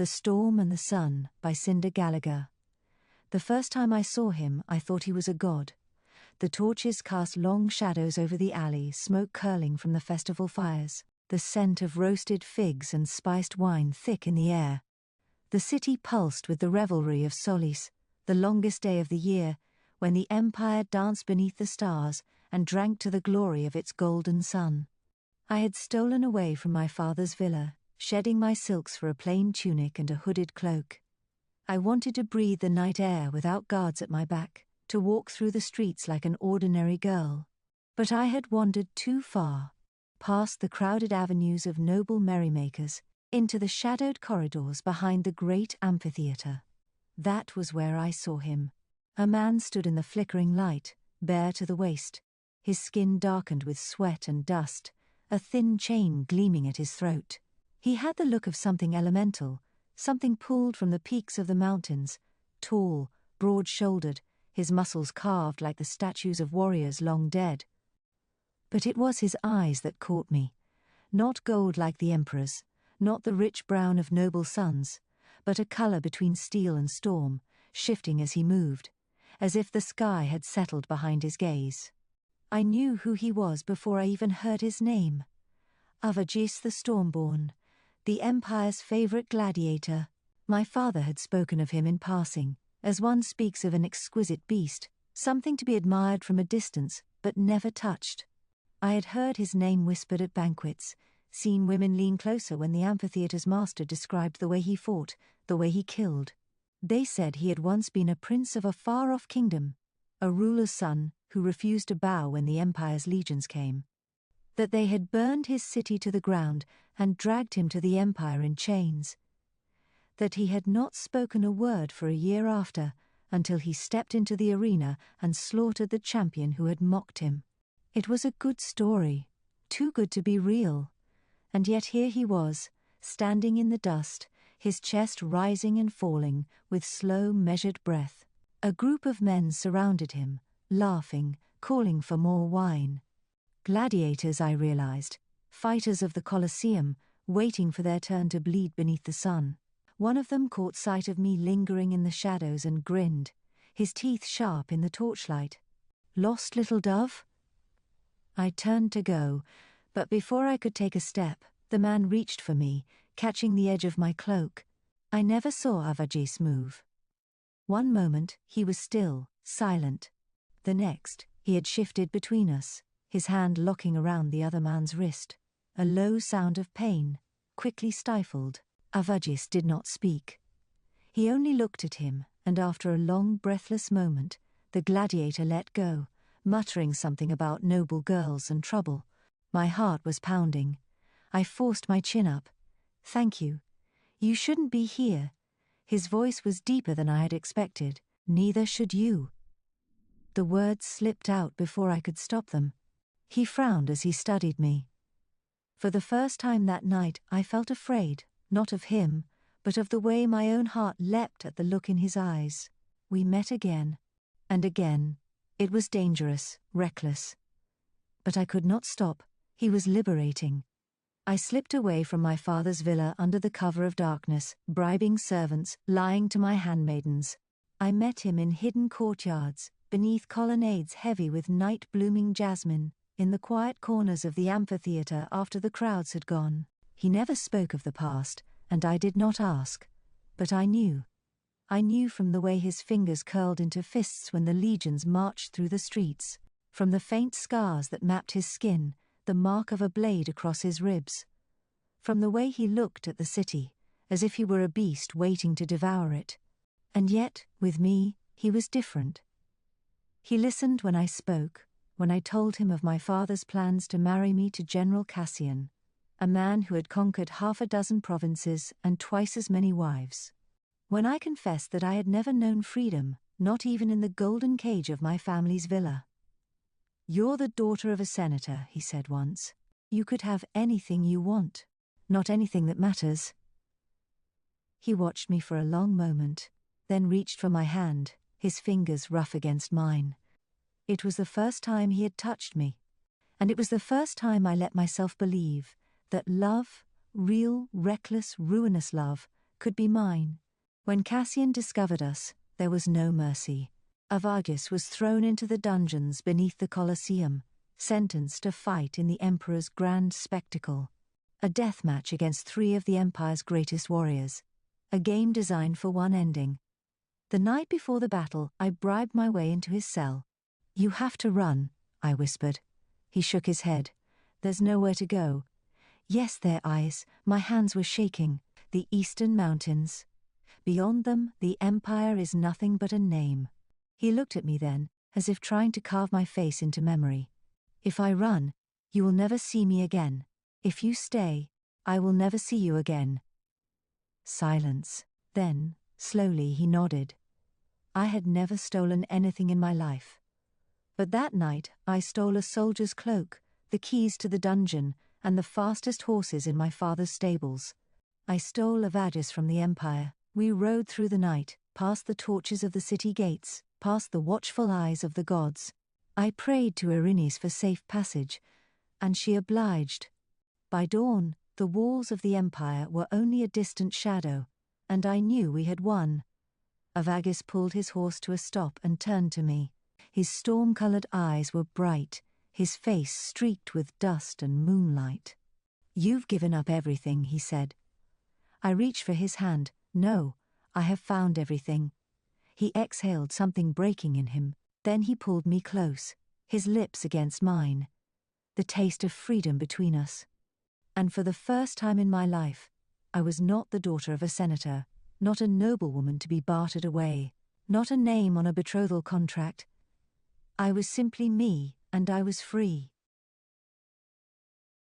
The Storm and the Sun by Cinder Gallagher. The first time I saw him, I thought he was a god. The torches cast long shadows over the alley, smoke curling from the festival fires, the scent of roasted figs and spiced wine thick in the air. The city pulsed with the revelry of Solis, the longest day of the year, when the empire danced beneath the stars and drank to the glory of its golden sun. I had stolen away from my father's villa, shedding my silks for a plain tunic and a hooded cloak. I wanted to breathe the night air without guards at my back, to walk through the streets like an ordinary girl. But I had wandered too far, past the crowded avenues of noble merrymakers, into the shadowed corridors behind the great amphitheatre. That was where I saw him. A man stood in the flickering light, bare to the waist, his skin darkened with sweat and dust, a thin chain gleaming at his throat. He had the look of something elemental, something pulled from the peaks of the mountains, tall, broad-shouldered, his muscles carved like the statues of warriors long dead. But it was his eyes that caught me, not gold like the emperor's, not the rich brown of noble sons, but a color between steel and storm, shifting as he moved, as if the sky had settled behind his gaze. I knew who he was before I even heard his name. Avagis the Stormborn, the Empire's favorite gladiator. My father had spoken of him in passing, as one speaks of an exquisite beast, something to be admired from a distance, but never touched. I had heard his name whispered at banquets, seen women lean closer when the amphitheatre's master described the way he fought, the way he killed. They said he had once been a prince of a far-off kingdom, a ruler's son who refused to bow when the Empire's legions came. That they had burned his city to the ground and dragged him to the Empire in chains. That he had not spoken a word for a year after, until he stepped into the arena and slaughtered the champion who had mocked him. It was a good story, too good to be real. And yet here he was, standing in the dust, his chest rising and falling with slow, measured breath. A group of men surrounded him, laughing, calling for more wine. Gladiators, I realized, fighters of the Colosseum, waiting for their turn to bleed beneath the sun. One of them caught sight of me lingering in the shadows and grinned, his teeth sharp in the torchlight. "Lost, little dove?" I turned to go, but before I could take a step, the man reached for me, catching the edge of my cloak. I never saw Avagis move. One moment, he was still, silent. The next, he had shifted between us, his hand locking around the other man's wrist. A low sound of pain, quickly stifled. Avagis did not speak. He only looked at him, and after a long, breathless moment, the gladiator let go, muttering something about noble girls and trouble. My heart was pounding. I forced my chin up. "Thank you. You shouldn't be here." His voice was deeper than I had expected. "Neither should you." The words slipped out before I could stop them. He frowned as he studied me. For the first time that night, I felt afraid, not of him, but of the way my own heart leapt at the look in his eyes. We met again. And again. It was dangerous, reckless. But I could not stop. He was liberating. I slipped away from my father's villa under the cover of darkness, bribing servants, lying to my handmaidens. I met him in hidden courtyards, beneath colonnades heavy with night-blooming jasmine, in the quiet corners of the amphitheatre after the crowds had gone. He never spoke of the past, and I did not ask. But I knew. I knew from the way his fingers curled into fists when the legions marched through the streets, from the faint scars that mapped his skin, the mark of a blade across his ribs. From the way he looked at the city, as if he were a beast waiting to devour it. And yet, with me, he was different. He listened when I spoke, when I told him of my father's plans to marry me to General Cassian, a man who had conquered 6 provinces and twice as many wives. When I confessed that I had never known freedom, not even in the golden cage of my family's villa. "You're the daughter of a senator," he said once. "You could have anything you want. Not anything that matters." He watched me for a long moment, then reached for my hand, his fingers rough against mine. It was the first time he had touched me, and it was the first time I let myself believe that love, real, reckless, ruinous love, could be mine. When Cassian discovered us, there was no mercy. Arvagus was thrown into the dungeons beneath the Colosseum, sentenced to fight in the Emperor's grand spectacle. A death match against 3 of the Empire's greatest warriors. A game designed for one ending. The night before the battle, I bribed my way into his cell. "You have to run," I whispered. He shook his head. "There's nowhere to go." Yes, their eyes, my hands were shaking. The Eastern Mountains. Beyond them, the Empire is nothing but a name. He looked at me then, as if trying to carve my face into memory. "If I run, you will never see me again. If you stay, I will never see you again." Silence. Then, slowly, he nodded. I had never stolen anything in my life. But that night, I stole a soldier's cloak, the keys to the dungeon, and the fastest horses in my father's stables. I stole Arvagus from the Empire. We rode through the night, past the torches of the city gates, past the watchful eyes of the gods. I prayed to Erinyes for safe passage, and she obliged. By dawn, the walls of the Empire were only a distant shadow, and I knew we had won. Arvagus pulled his horse to a stop and turned to me. His storm-colored eyes were bright, his face streaked with dust and moonlight. "You've given up everything," he said. I reached for his hand. "No, I have found everything." He exhaled, something breaking in him. Then he pulled me close, his lips against mine. The taste of freedom between us. And for the first time in my life, I was not the daughter of a senator, not a noblewoman to be bartered away, not a name on a betrothal contract. I was simply me, and I was free.